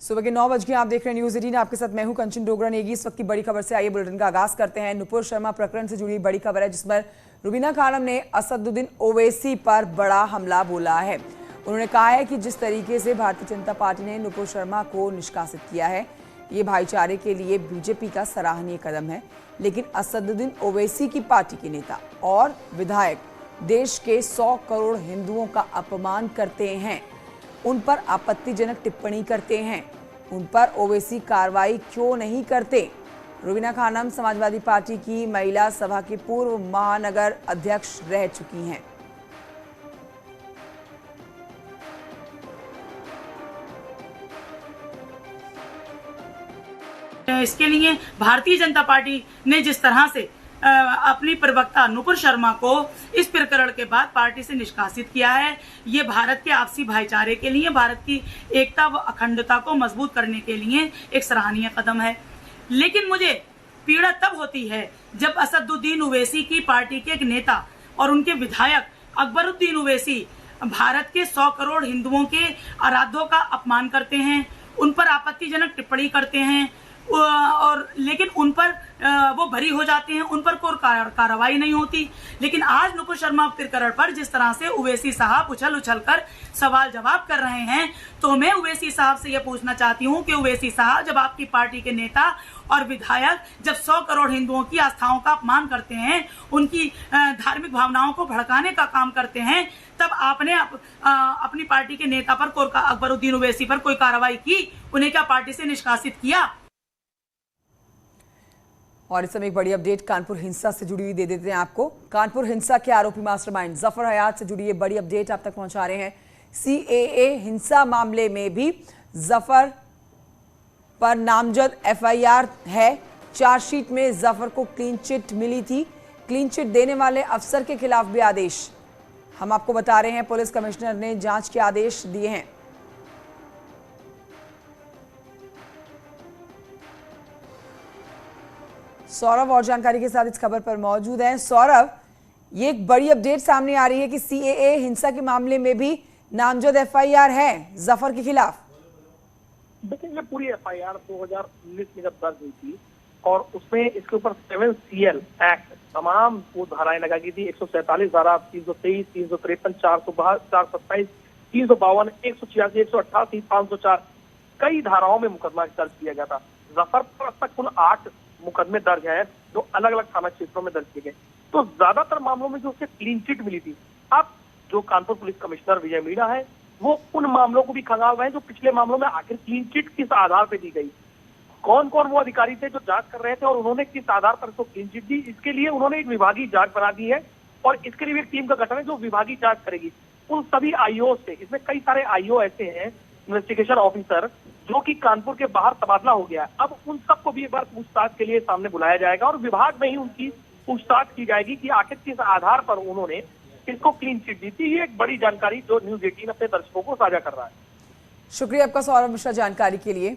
सुबह के 9 बजे आप देख रहे हैं न्यूज 18। आपके साथ मैं हूं कंचन डोगरा नेगी। इस वक्त की बड़ी खबर से आइए बुलेटिन का आगाज करते हैं। नुपुर शर्मा प्रकरण से जुड़ी बड़ी खबर है, जिसमें रुबीना खानम ने असदुद्दीन ओवैसी पर बड़ा हमला बोला है। उन्होंने कहा है कि जिस तरीके से भारतीय जनता पार्टी ने नुपुर शर्मा को निष्कासित किया है, ये भाईचारे के लिए बीजेपी का सराहनीय कदम है। लेकिन असदुद्दीन ओवैसी की पार्टी के नेता और विधायक देश के 100 करोड़ हिंदुओं का अपमान करते हैं, उन पर आपत्तिजनक टिप्पणी करते हैं। उन पर ओवैसी कार्रवाई क्यों नहीं करते? रुबीना खानम समाजवादी पार्टी की महिला सभा की पूर्व महानगर अध्यक्ष रह चुकी हैं। इसके लिए भारतीय जनता पार्टी ने जिस तरह से अपनी प्रवक्ता नुपुर शर्मा को इस प्रकरण के बाद पार्टी से निष्कासित किया है, ये भारत के आपसी भाईचारे के लिए, भारत की एकता व अखंडता को मजबूत करने के लिए एक सराहनीय कदम है। लेकिन मुझे पीड़ा तब होती है जब असदुद्दीन ओवैसी की पार्टी के एक नेता और उनके विधायक अकबरुद्दीन ओवैसी भारत के 100 करोड़ हिंदुओं के आराध्यों का अपमान करते हैं, उन पर आपत्तिजनक टिप्पणी करते हैं और लेकिन उन पर वो भरी हो जाते हैं, उन पर कोई कार्रवाई नहीं होती। लेकिन आज नुपुर शर्मा प्रकरण पर जिस तरह से ओवैसी साहब उछल कर सवाल जवाब कर रहे हैं, तो मैं ओवैसी साहब से यह पूछना चाहती हूं कि ओवैसी साहब, जब आपकी पार्टी के नेता और विधायक जब 100 करोड़ हिंदुओं की आस्थाओं का अपमान करते हैं, उनकी धार्मिक भावनाओं को भड़काने का काम करते हैं, तब आपने अपनी पार्टी के नेता पर अकबरुद्दीन ओवैसी पर कोई कार्रवाई की? उन्हें क्या पार्टी से निष्कासित किया? और इस समय एक बड़ी अपडेट कानपुर हिंसा से जुड़ी हुई दे देते हैं आपको। कानपुर हिंसा के आरोपी मास्टरमाइंड जफर हयात से जुड़ी ये बड़ी अपडेट आप तक पहुंचा रहे हैं। सीएए हिंसा मामले में भी जफर पर नामजद एफआईआर है। चार्जशीट में जफर को क्लीन चिट मिली थी। क्लीन चिट देने वाले अफसर के खिलाफ भी आदेश हम आपको बता रहे हैं, पुलिस कमिश्नर ने जांच के आदेश दिए हैं। सौरभ और जानकारी के साथ इस खबर पर मौजूद हैं। सौरभ, ये एक बड़ी अपडेट सामने आ रही है कि सीएए हिंसा के मामले में भी नामजद एफआईआर है जफर के खिलाफ। देखिए, ये पूरी एफआईआर 2019 में जब दर्ज हुई थी और उसमें इसके ऊपर 7CL एक्ट तमाम वो धाराएं लगा गई थी। 147 धारा, 323, 353, 422, 427, 352, 186, 188, 504 कई धाराओं में मुकदमा दर्ज किया गया था। जफर पर अब तक कुल 8 मुकदमे दर्ज है, जो अलग अलग थाना क्षेत्रों में दर्ज किए गए। तो ज्यादातर मामलों में जो उसे क्लीन चिट मिली थी, अब जो कानपुर पुलिस कमिश्नर विजय मीणा है, वो उन मामलों को भी खंगाल रहे हैं जो पिछले मामलों में आखिर क्लीन चिट किस आधार पर दी गई, कौन कौन वो अधिकारी थे जो जांच कर रहे थे और उन्होंने किस आधार पर इसको क्लीन चिट दी। इसके लिए उन्होंने एक विभागीय जांच बना दी है और इसके लिए एक टीम का गठन है जो विभागीय जांच करेगी उन सभी आईओ से। इसमें कई सारे आईओ ऐसे हैं, इन्वेस्टिगेशन ऑफिसर, जो कि कानपुर के बाहर तबादला हो गया है। अब उन सबको भी एक बार पूछताछ के लिए सामने बुलाया जाएगा और विभाग में ही उनकी पूछताछ की जाएगी कि आखिर किस आधार पर उन्होंने इसको क्लीन चिट दी थी। ये एक बड़ी जानकारी जो न्यूज 18 अपने दर्शकों को साझा कर रहा है। शुक्रिया आपका सौरभ मिश्रा जानकारी के लिए।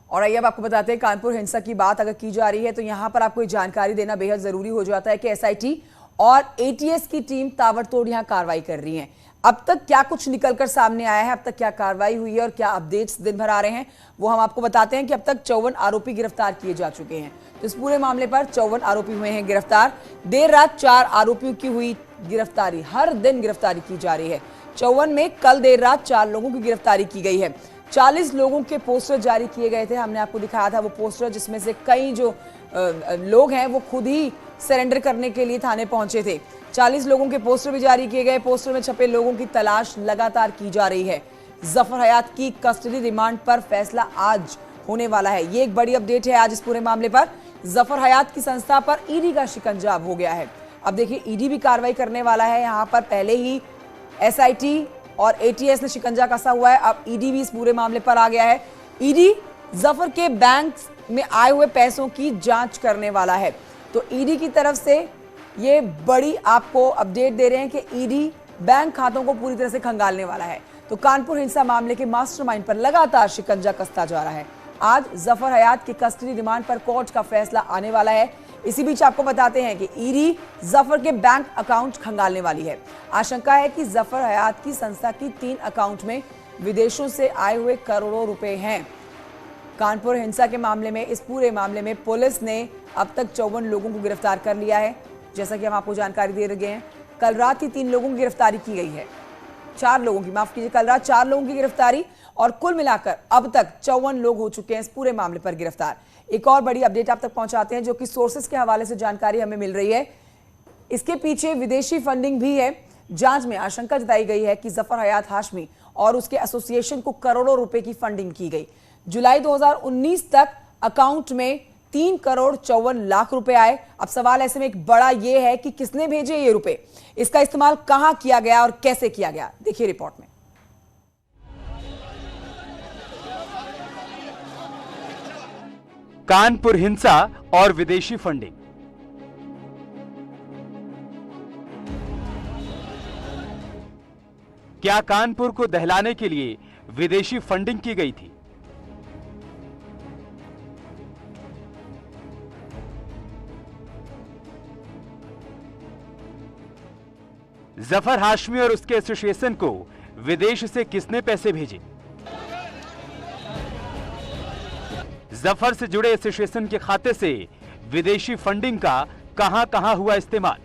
और आइए अब आपको बताते हैं, कानपुर हिंसा की बात अगर की जा रही है तो यहां पर आपको जानकारी देना बेहद जरूरी हो जाता है कि एसआईटी और एटीएस की टीम ताबड़तोड़ यहां कार्रवाई कर रही है। अब तक क्या कुछ निकलकर सामने आया है, अब तक क्या कार्रवाई हुई है और क्या अपडेट्स दिन भर आ रहे हैं, वो हम आपको बताते हैं कि अब तक 54 आरोपी गिरफ्तार किए जा चुके हैं। तो इस पूरे मामले पर 54 आरोपी हुए हैं गिरफ्तार। देर रात 4 आरोपियों की हुई गिरफ्तारी। हर दिन गिरफ्तारी की जा रही है। 54 में कल देर रात 4 लोगों की गिरफ्तारी की गई है। 40 लोगों के पोस्टर जारी किए गए थे। हमने आपको दिखाया था वो पोस्टर, जिसमें से कई जो लोग हैं वो खुद ही सरेंडर करने के लिए थाने पहुंचे थे। 40 लोगों के पोस्टर भी जारी किए गए। पोस्टर में छपे लोगों की तलाश लगातार की जा रही है। जफर हयात की कस्टडी रिमांड पर फैसला आज होने वाला है। ये एक बड़ी अपडेट है आज इस पूरे मामले पर। जफर हयात की संस्था पर ईडी का शिकंजा हो गया है। अब देखिए, ईडी भी कार्रवाई करने वाला है। यहाँ पर पहले ही एसआईटी और एटीएस ने शिकंजा कसा हुआ है, अब ईडी भी इस पूरे मामले पर आ गया है। ईडी जफर के बैंक में आए हुए पैसों की जांच करने वाला है। तो ईडी की तरफ से ये बड़ी आपको अपडेट दे रहे हैं कि ईडी बैंक खातों को पूरी तरह से खंगालने वाला है। तो कानपुर हिंसा मामले के मास्टरमाइंड पर लगातार शिकंजा कसता जा रहा है। आज जफर हयात की कस्टडी रिमांड पर कोर्ट का फैसला आने वाला है। इसी बीच आपको बताते हैं कि ईडी जफर के बैंक अकाउंट खंगालने वाली है। आशंका है कि जफर हयात की संस्था की 3 अकाउंट में विदेशों से आए हुए करोड़ों रुपए हैं। कानपुर हिंसा के मामले में, इस पूरे मामले में पुलिस ने अब तक 54 लोगों को गिरफ्तार कर लिया है। जैसा कि हम आपको जानकारी दे रहे हैं, कल रात ही 3 लोगों की गिरफ्तारी की गई है। 4 लोगों की, माफ कीजिए, कल रात 4 लोगों की गिरफ्तारी और कुल मिलाकर अब तक 54 लोग हो चुके हैं इस पूरे मामले पर गिरफ्तार। एक और बड़ी अपडेट आप तक पहुंचाते हैं, जो कि सोर्सेस के हवाले से जानकारी हमें मिल रही है। इसके पीछे विदेशी फंडिंग भी है। जांच में आशंका जताई गई है कि जफर हयात हाशमी और उसके एसोसिएशन को करोड़ों रुपए की फंडिंग की गई। जुलाई 2019 तक अकाउंट में 3 करोड़ 54 लाख रुपए आए। अब सवाल ऐसे में एक बड़ा ये है कि किसने भेजे ये रुपए, इसका इस्तेमाल कहां किया गया और कैसे किया गया, देखिए रिपोर्ट में। कानपुर हिंसा और विदेशी फंडिंग। क्या कानपुर को दहलाने के लिए विदेशी फंडिंग की गई थी? जफर हाशमी और उसके एसोसिएशन को विदेश से किसने पैसे भेजे? जफर से जुड़े एसोसिएशन के खाते से विदेशी फंडिंग का कहां हुआ इस्तेमाल?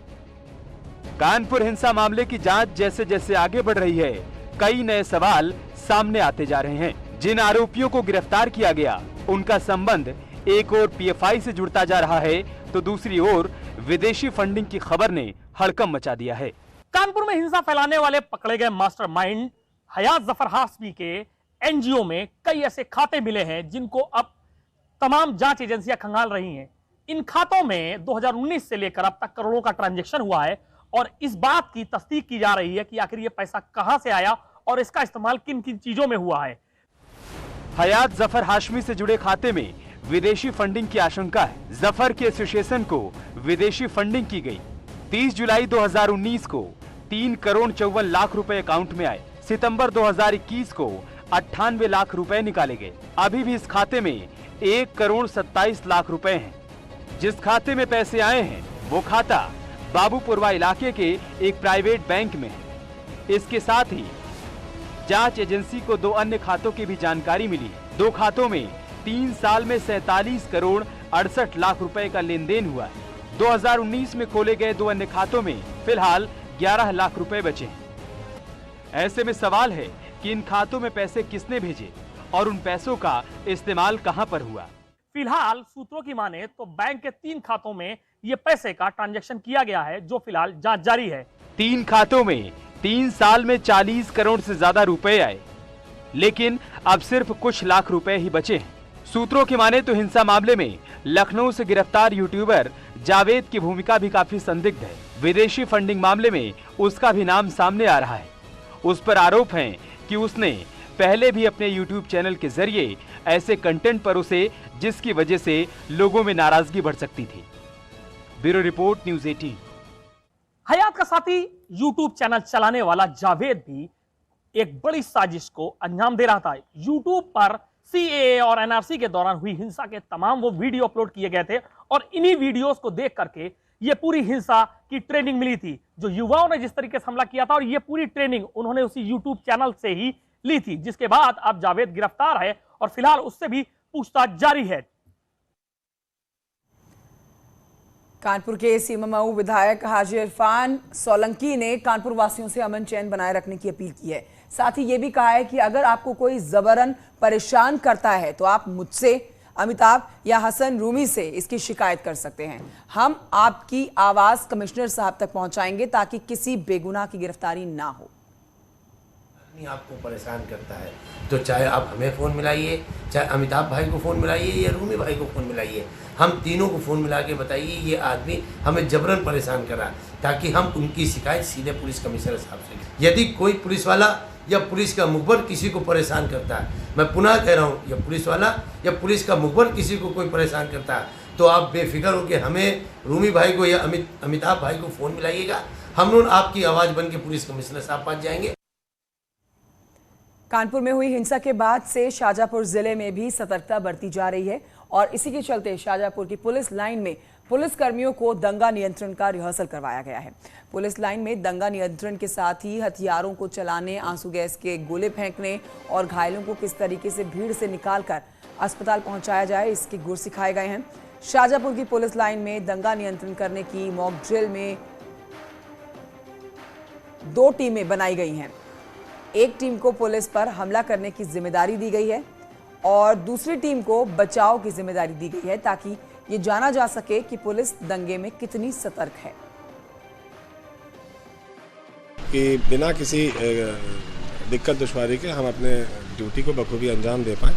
कानपुर हिंसा मामले की जांच जैसे जैसे आगे बढ़ रही है, कई नए सवाल सामने आते जा रहे हैं। जिन आरोपियों को गिरफ्तार किया गया, उनका संबंध एक ओर पीएफआई से जुड़ता जा रहा है, तो दूसरी ओर विदेशी फंडिंग की खबर ने हड़कंप मचा दिया है। कानपुर में हिंसा फैलाने वाले पकड़े गए मास्टरमाइंड हयात जफर हाशमी के एनजीओ में कई ऐसे खाते मिले हैं जिनको अब तमाम जांच एजेंसियां खंगाल रही हैं। इन खातों में 2019 से लेकर अब तक करोड़ों का ट्रांजैक्शन हुआ है और इस बात की तस्दीक की जा रही है कि आखिर ये पैसा कहां से आया और इसका इस्तेमाल किन किन चीजों में हुआ है। हयात जफर हाशमी से जुड़े खाते में विदेशी फंडिंग की आशंका है। जफर के एसोसिएशन को विदेशी फंडिंग की गई। 30 जुलाई 2019 को 3 करोड़ 54 लाख रुपए अकाउंट में आए। सितंबर 2021 को 98 लाख रुपए निकाले गए। अभी भी इस खाते में 1 करोड़ 27 लाख रुपए हैं। जिस खाते में पैसे आए हैं, वो खाता बाबूपुरवा इलाके के एक प्राइवेट बैंक में है। इसके साथ ही जांच एजेंसी को 2 अन्य खातों की भी जानकारी मिली। 2 खातों में 3 साल में 47 करोड़ 68 लाख रुपए का लेन देन हुआ है। 2019 में खोले गए 2 अन्य खातों में फिलहाल 11 लाख रुपए बचे हैं। ऐसे में सवाल है कि इन खातों में पैसे किसने भेजे और उन पैसों का इस्तेमाल कहां पर हुआ। फिलहाल सूत्रों की माने तो बैंक के 3 खातों में ये पैसे का ट्रांजैक्शन किया गया है, जो फिलहाल जांच जारी है। 3 खातों में 3 साल में 40 करोड़ से ज्यादा रुपए आए, लेकिन अब सिर्फ कुछ लाख रुपए ही बचे हैं। सूत्रों की माने तो हिंसा मामले में लखनऊ से गिरफ्तार यूट्यूबर जावेद की भूमिका भी काफी संदिग्ध है। विदेशी फंडिंग मामले में उसका भी नाम सामने आ रहा है। उस पर आरोप है कि उसने पहले भी अपने यूट्यूब चैनल के जरिए ऐसे कंटेंट परोसे जिसकी वजह से लोगों में नाराजगी बढ़ सकती थी। Bureau report, news 18। हयात का साथी यूट्यूब चैनल चलाने वाला जावेद भी एक बड़ी साजिश को अंजाम दे रहा था। यूट्यूब पर सीएए और एनआरसी के दौरान हुई हिंसा के तमाम वो वीडियो अपलोड किए गए थे और इन्हीं वीडियोस को देख करके ये पूरी हिंसा की ट्रेनिंग मिली थी। जो युवाओं ने जिस तरीके से हमला किया था, और ये पूरी ट्रेनिंग उन्होंने उसी यूट्यूब चैनल से ही ली थी, जिसके बाद अब जावेद गिरफ्तार है और फिलहाल उससे भी पूछताछ जारी है। कानपुर के सीमामऊ विधायक हाजी इरफान सोलंकी ने कानपुर वासियों से अमन चैन बनाए रखने की अपील की है। साथ ही ये भी कहा है कि अगर आपको कोई जबरन परेशान करता है तो आप मुझसे, अमिताभ या हसन रूमी से इसकी शिकायत कर सकते हैं। हम आपकी आवाज कमिश्नर साहब तक पहुंचाएंगे ताकि किसी बेगुनाह की गिरफ्तारी ना हो। आपको परेशान करता है तो चाहे आप हमें फ़ोन मिलाइए, चाहे अमिताभ भाई को फ़ोन मिलाइए या रूमी भाई को फ़ोन मिलाइए, हम तीनों को फ़ोन मिला के बताइए ये आदमी हमें जबरन परेशान करा, ताकि हम उनकी शिकायत सीधे पुलिस कमिश्नर साहब से। यदि कोई पुलिस वाला या पुलिस का मुखबर किसी को परेशान करता है, मैं पुनः कह रहा हूँ, या पुलिस वाला या पुलिस का मुखबर किसी को कोई परेशान करता है, तो आप बेफिक्र हो कि हमें रूमी भाई को या अमिताभ भाई को फ़ोन मिलाइएगा। हम लोग आपकी आवाज़ बन के पुलिस कमिश्नर साहब पास जाएंगे। कानपुर में हुई हिंसा के बाद से शाहजहांपुर जिले में भी सतर्कता बरती जा रही है और इसी के चलते शाहजहांपुर की पुलिस लाइन में पुलिस कर्मियों को दंगा नियंत्रण का रिहर्सल करवाया गया है। पुलिस लाइन में दंगा नियंत्रण के साथ ही हथियारों को चलाने, आंसू गैस के गोले फेंकने और घायलों को किस तरीके से भीड़ से निकालकर अस्पताल पहुंचाया जाए, इसके गुर सिखाए गए हैं। शाहजहांपुर की पुलिस लाइन में दंगा नियंत्रण करने की मॉक ड्रिल में 2 टीमें बनाई गई हैं। एक टीम को पुलिस पर हमला करने की जिम्मेदारी दी गई है और दूसरी टीम को बचाव की जिम्मेदारी दी गई है, ताकि ये जाना जा सके कि पुलिस दंगे में कितनी सतर्क है। कि बिना किसी दिक्कत दुश्वारी के हम अपने ड्यूटी को बखूबी अंजाम दे पाएँ।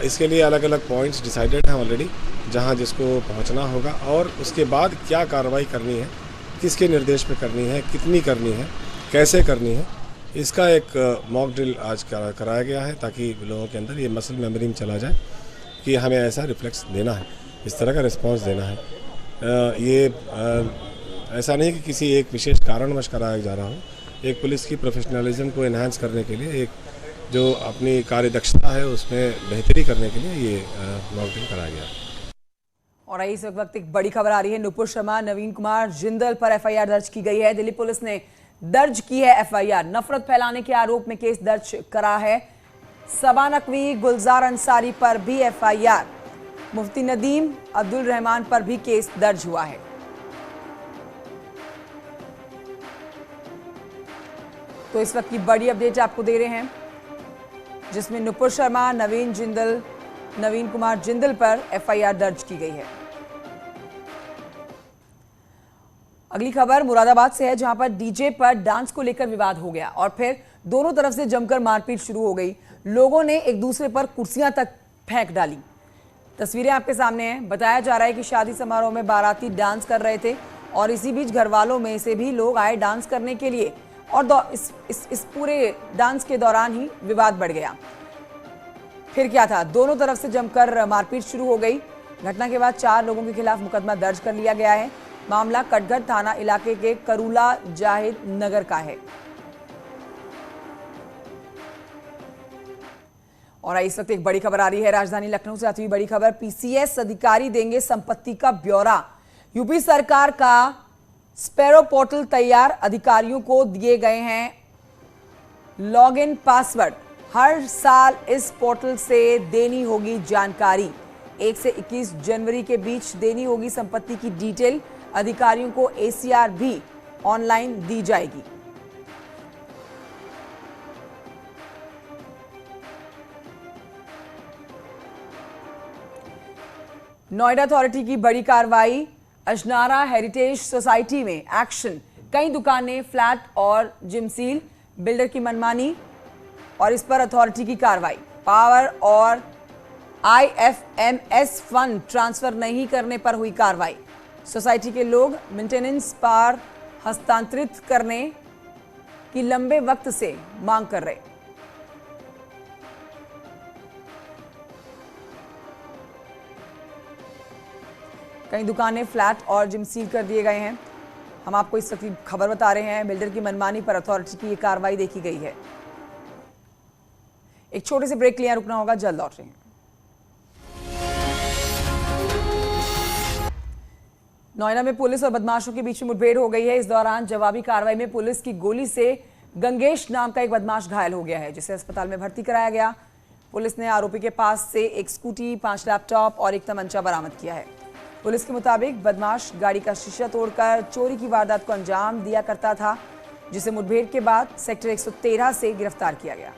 इसके लिए अलग अलग पॉइंट्स डिसाइडेड हैं ऑलरेडी, जहां जिसको पहुंचना होगा और उसके बाद क्या कार्रवाई करनी है, किसके निर्देश पे करनी है, कितनी करनी है, कैसे करनी है, इसका एक मॉक ड्रिल आज कराया गया है, ताकि लोगों के अंदर ये मसल मेमोरी में चला जाए कि हमें ऐसा रिफ्लेक्स देना है, इस तरह का रिस्पांस देना है। ऐसा नहीं कि किसी एक विशेष कारणवश कराया जा रहा हो। एक पुलिस की प्रोफेशनलिज्म को एनहांस करने के लिए, एक जो अपनी कार्यदक्षता है उसमें बेहतरी करने के लिए ये मॉक ड्रिल कराया गया। और इस वक्त एक बड़ी खबर आ रही है। नुपुर शर्मा, नवीन कुमार जिंदल पर एफआईआर दर्ज की गई है। दिल्ली पुलिस ने दर्ज की है एफआईआर। नफरत फैलाने के आरोप में केस दर्ज करा है। सबा नकवी, गुलजार अंसारी पर भी एफआईआर। मुफ्ती नदीम, अब्दुल रहमान पर भी केस दर्ज हुआ है। तो इस वक्त की बड़ी अपडेट आपको दे रहे हैं, जिसमें नुपुर शर्मा, नवीन कुमार जिंदल पर एफआईआर दर्ज की गई है। अगली खबर मुरादाबाद से है, जहां पर डीजे पर डांस को लेकर विवाद हो गया और फिर दोनों तरफ से जमकर मारपीट शुरू हो गई। लोगों ने एक दूसरे पर कुर्सियां तक फेंक डाली। तस्वीरें आपके सामने हैं। बताया जा रहा है कि शादी समारोह में बाराती डांस कर रहे थे और इसी बीच घर वालों में से भी लोग आए डांस करने के लिए और इस पूरे डांस के दौरान ही विवाद बढ़ गया। फिर क्या था, दोनों तरफ से जमकर मारपीट शुरू हो गई। घटना के बाद 4 लोगों के खिलाफ मुकदमा दर्ज कर लिया गया है। मामला कटघर थाना इलाके के करूला जाहिद नगर का है। और इस वक्त एक बड़ी खबर आ रही है राजधानी लखनऊ से आती हुई बड़ी खबर। पीसीएस अधिकारी देंगे संपत्ति का ब्यौरा। यूपी सरकार का स्पैरो पोर्टल तैयार, अधिकारियों को दिए गए हैं लॉगिन पासवर्ड। हर साल इस पोर्टल से देनी होगी जानकारी। 1 से 21 जनवरी के बीच देनी होगी संपत्ति की डिटेल। अधिकारियों को एसीआर भी ऑनलाइन दी जाएगी। नोएडा अथॉरिटी की बड़ी कार्रवाई। अजनारा हेरिटेज सोसाइटी में एक्शन। कई दुकानें, फ्लैट और जिम सील। बिल्डर की मनमानी और इस पर अथॉरिटी की कार्रवाई। पावर और आईएफएमएस फंड ट्रांसफर नहीं करने पर हुई कार्रवाई। सोसाइटी के लोग मेंटेनेंस पर हस्तांतरित करने की लंबे वक्त से मांग कर रहे। कई दुकानें, फ्लैट और जिम सील कर दिए गए हैं। हम आपको इस वक्त खबर बता रहे हैं। बिल्डर की मनमानी पर अथॉरिटी की ये कार्रवाई देखी गई है। एक छोटे से ब्रेक के लिए रुकना होगा, जल्द लौट रहे हैं। नोएडा में पुलिस और बदमाशों के बीच में मुठभेड़ हो गई है। इस दौरान जवाबी कार्रवाई में पुलिस की गोली से गंगेश नाम का एक बदमाश घायल हो गया है, जिसे अस्पताल में भर्ती कराया गया। पुलिस ने आरोपी के पास से एक स्कूटी, 5 लैपटॉप और एक तमंचा बरामद किया है। पुलिस के मुताबिक बदमाश गाड़ी का शीशा तोड़कर चोरी की वारदात को अंजाम दिया करता था, जिसे मुठभेड़ के बाद सेक्टर 113 से गिरफ्तार किया गया।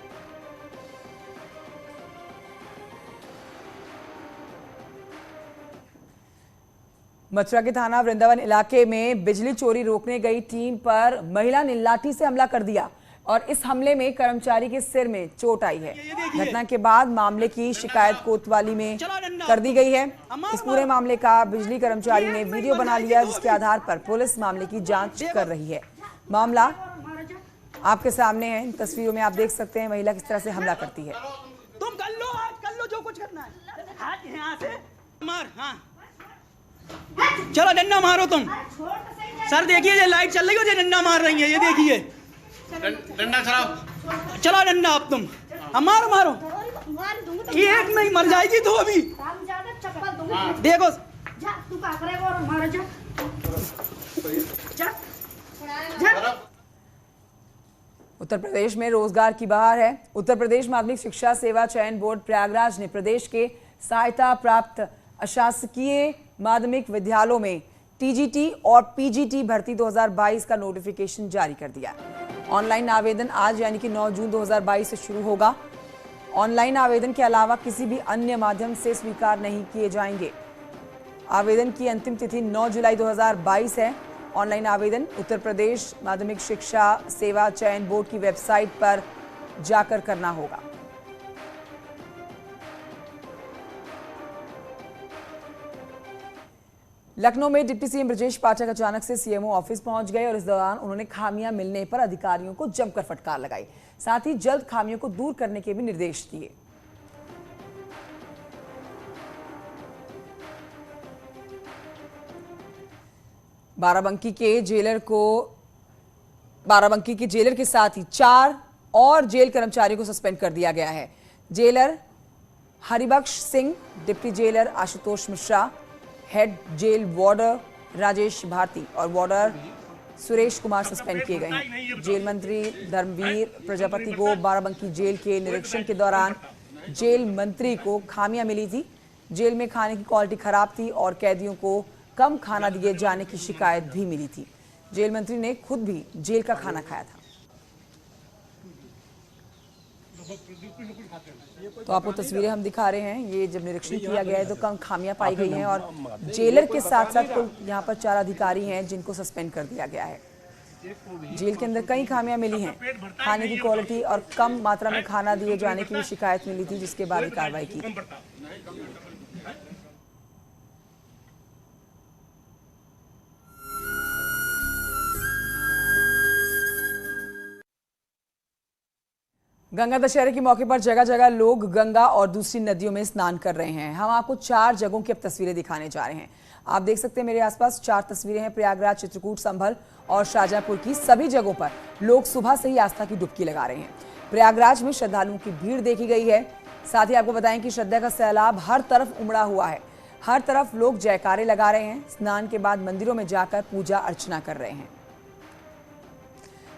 मथुरा के थाना वृंदावन इलाके में बिजली चोरी रोकने गई टीम पर महिला ने लाठी से हमला कर दिया और इस हमले में कर्मचारी के सिर में चोट आई है। घटना के बाद मामले की शिकायत कोतवाली में कर दी गई है। इस पूरे मामले का बिजली कर्मचारी ने वीडियो बना लिया, जिसके आधार पर पुलिस मामले की जांच कर रही है। मामला आपके सामने है। इन तस्वीरों में आप देख सकते हैं महिला किस तरह से हमला करती है। तुम कर लो जो कुछ करना है। हाथ यहाँ से मार। हाँ चलो डंडा मारो तुम। सर देखिए ये लाइट चल रही है, ये डंडा मार रही है, ये देखिए डंडा खराब। चलो डंडा अब तुम। अब मारो मारो, एक में ही मर जाएगी तो अभी देखो जा तू का करेगा और मारा जा जा जा। उत्तर प्रदेश में रोजगार की बहार है। उत्तर प्रदेश माध्यमिक शिक्षा सेवा चयन बोर्ड प्रयागराज ने प्रदेश के सहायता प्राप्त अशासकीय माध्यमिक विद्यालयों में टीजीटी और पीजीटी भर्ती 2022 का नोटिफिकेशन जारी कर दिया। ऑनलाइन आवेदन आज यानी कि 9 जून 2022 से शुरू होगा। ऑनलाइन आवेदन के अलावा किसी भी अन्य माध्यम से स्वीकार नहीं किए जाएंगे। आवेदन की अंतिम तिथि 9 जुलाई 2022 है। ऑनलाइन आवेदन उत्तर प्रदेश माध्यमिक शिक्षा सेवा चयन बोर्ड की वेबसाइट पर जाकर करना होगा। लखनऊ में डिप्टी सीएम ब्रजेश पाठक अचानक से सीएमओ ऑफिस पहुंच गए और इस दौरान उन्होंने खामियां मिलने पर अधिकारियों को जमकर फटकार लगाई। साथ ही जल्द खामियों को दूर करने के भी निर्देश दिए। बाराबंकी के जेलर के साथ ही 4 और जेल कर्मचारियों को सस्पेंड कर दिया गया है। Jailer Haribakhsh Singh, deputy jailer Ashutosh Mishra, head jail warder Rajesh Bharati और वार्डर सुरेश कुमार सस्पेंड किए गए हैं। जेल मंत्री धर्मवीर प्रजापति को बाराबंकी जेल के निरीक्षण के दौरान जेल मंत्री को खामियां मिली थी। जेल में खाने की क्वालिटी खराब थी और कैदियों को कम खाना दिए जाने की शिकायत भी मिली थी। जेल मंत्री ने खुद भी जेल का खाना खाया था। तो आपको तस्वीरें हम दिखा रहे हैं। ये जब निरीक्षण किया गया है तो कम खामियां पाई गई हैं और जेलर के साथ साथ कुल यहाँ पर 4 अधिकारी हैं जिनको सस्पेंड कर दिया गया है। जेल के अंदर कई खामियां मिली हैं। खाने की क्वालिटी और कम मात्रा में खाना दिए जाने की भी शिकायत मिली थी, जिसके बाद कार्रवाई की। गंगा दशहरे के मौके पर जगह जगह लोग गंगा और दूसरी नदियों में स्नान कर रहे हैं। हम आपको 4 जगहों की अब तस्वीरें दिखाने जा रहे हैं। आप देख सकते हैं मेरे आसपास 4 तस्वीरें हैं प्रयागराज, चित्रकूट, संभल और शाहजहांपुर की। सभी जगहों पर लोग सुबह से ही आस्था की डुबकी लगा रहे हैं। प्रयागराज में श्रद्धालुओं की भीड़ देखी गई है। साथ ही आपको बताएं कि श्रद्धा का सैलाब हर तरफ उमड़ा हुआ है। हर तरफ लोग जयकारे लगा रहे हैं। स्नान के बाद मंदिरों में जाकर पूजा अर्चना कर रहे हैं।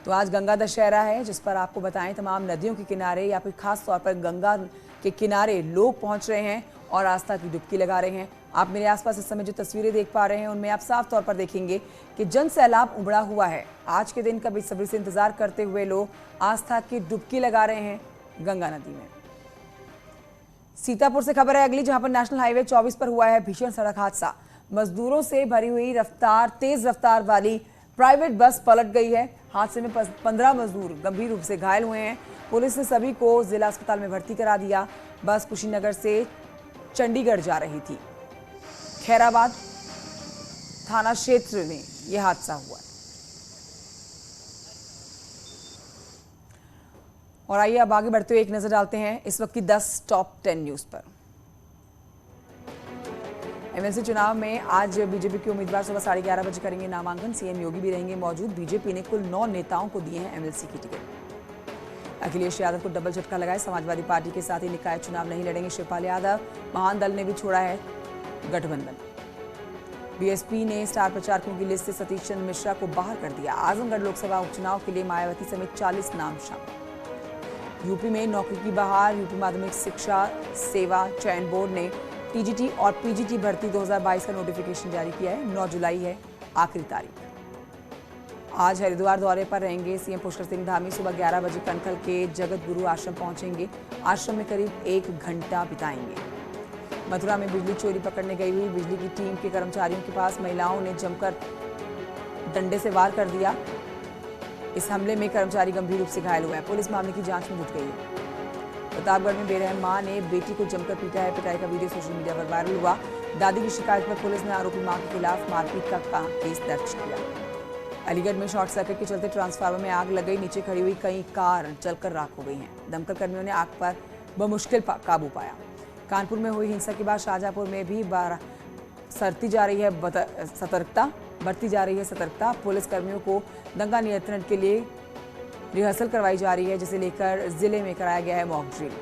तो आज गंगा दशहरा है, जिस पर आपको बताएं तमाम नदियों के किनारे या फिर खास तौर पर गंगा के किनारे लोग पहुंच रहे हैं और आस्था की डुबकी लगा रहे हैं। आप मेरे आसपास इस समय जो तस्वीरें देख पा रहे हैं उनमें आप साफ तौर पर देखेंगे कि जन सैलाब उमड़ा हुआ है। आज के दिन का बेसब्री से इंतजार करते हुए लोग आस्था की डुबकी लगा रहे हैं गंगा नदी में। सीतापुर से खबर है अगली, जहां पर नेशनल हाईवे 24 पर हुआ है भीषण सड़क हादसा। मजदूरों से भरी हुई तेज रफ्तार वाली प्राइवेट बस पलट गई है। हादसे में 15 मजदूर गंभीर रूप से घायल हुए हैं। पुलिस ने सभी को जिला अस्पताल में भर्ती करा दिया। बस कुशीनगर से चंडीगढ़ जा रही थी। खैराबाद थाना क्षेत्र में यह हादसा हुआ। और आइए अब आगे बढ़ते हुए एक नजर डालते हैं इस वक्त की 10 टॉप 10 न्यूज पर। एमएलसी चुनाव में आज बीजेपी के उम्मीदवार सुबह 11:30 बजे करेंगे नामांकन। सीएम योगी भी रहेंगे मौजूद। बीजेपी ने कुल 9 नेताओं को दिए हैं एमएलसी की टिकट। अखिलेश यादव को डबल झटका लगाए। समाजवादी पार्टी के साथ ही निकाय चुनाव नहीं लड़ेंगे शिवपाल यादव। महान दल ने भी छोड़ा है गठबंधन। बीएसपी ने स्टार प्रचारकों की लिस्ट से सतीश चंद्र मिश्रा को बाहर कर दिया। आजमगढ़ लोकसभा उपचुनाव के लिए मायावती समेत 40 नाम शामिल। यूपी में नौकरी की बहार। यूपी माध्यमिक शिक्षा सेवा चयन बोर्ड ने टीजीटी और पीजीटी भर्ती 2022 का नोटिफिकेशन जारी किया है। 9 जुलाई है आखिरी तारीख। आज हरिद्वार दौरे पर रहेंगे सीएम पुष्कर सिंह धामी। सुबह 11 बजे कनखल के जगत गुरु आश्रम पहुंचेंगे। आश्रम में करीब 1 घंटा बिताएंगे। मथुरा में बिजली चोरी पकड़ने गई हुई बिजली की टीम के कर्मचारियों के पास महिलाओं ने जमकर डंडे से वार कर दिया। इस हमले में कर्मचारी गंभीर रूप से घायल हुआ है। पुलिस मामले की जांच में जुट गई है। प्रतापगढ़ में बेरहम मां ने बेटी को जमकर पीटा है। पिटाई का वीडियो सोशल मीडिया पर वायरल हुआ। दादी की शिकायत पर पुलिस ने आरोपी मां के खिलाफ मारपीट का केस दर्ज किया। अलीगढ़ में शॉर्ट सर्किट के चलते ट्रांसफार्मर में आग लग गई। नीचे खड़ी हुई कई कार जलकर राख हो गई हैं। दमकल कर्मियों ने आग पर बमुश्किल काबू पाया। कानपुर में हुई हिंसा के बाद शाहजहांपुर में भी बढ़ती जा रही है सतर्कता। पुलिस कर्मियों को दंगा नियंत्रण के लिए रिहर्सल करवाई जा रही है, जिसे लेकर जिले में कराया गया है मॉक ड्रिल।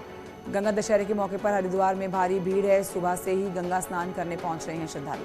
गंगा दशहरे के मौके पर हरिद्वार में भारी भीड़ है। सुबह से ही गंगा स्नान करने पहुंच रहे हैं श्रद्धालु।